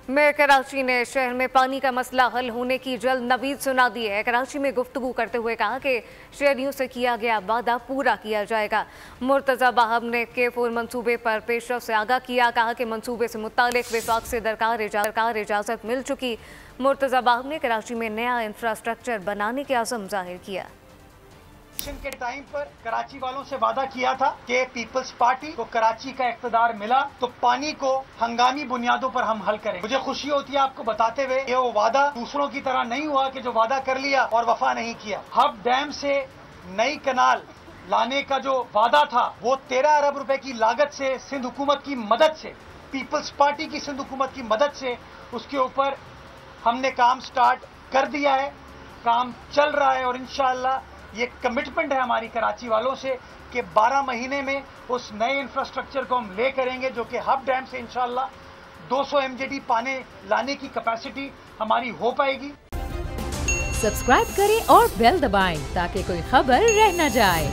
Mayor Karachi ने शहर में पानी का मसला हल होने की जल्द नवीद सुना दी है। कराची में गुफ्तगू करते हुए कहा कि शहरियों से किया गया वादा पूरा किया जाएगा। मुर्तजा बाहब ने K4 मंसूबे पर पेशरफ से आगाह किया। कहा कि मंसूबे से मुतालिक विफाक से दरकार इजाज़त मिल चुकी। मुर्तजा बाहब ने कराची में नया इंफ्रास्ट्रक्चर बनाने के आज़म जाहिर किया। के टाइम पर कराची वालों से वादा किया था कि पीपल्स पार्टी को कराची का इख्तिदार मिला तो पानी को हंगामी बुनियादों पर हम हल करें। मुझे खुशी होती है आपको बताते हुए ये वो वादा दूसरों की तरह नहीं हुआ कि जो वादा कर लिया और वफा नहीं किया। हब डैम से नई कनाल लाने का जो वादा था वो 13 अरब रुपए की लागत से सिंध हुकूमत की मदद से, पीपल्स पार्टी की सिंध हुकूमत की मदद से उसके ऊपर हमने काम स्टार्ट कर दिया है। काम चल रहा है और इंशाअल्लाह ये कमिटमेंट है हमारी कराची वालों से कि 12 महीने में उस नए इंफ्रास्ट्रक्चर को हम ले करेंगे जो कि हब डैम से इंशाअल्लाह 200 MJD पानी लाने की कैपेसिटी हमारी हो पाएगी। सब्सक्राइब करें और बेल दबाएं ताकि कोई खबर रह न जाए।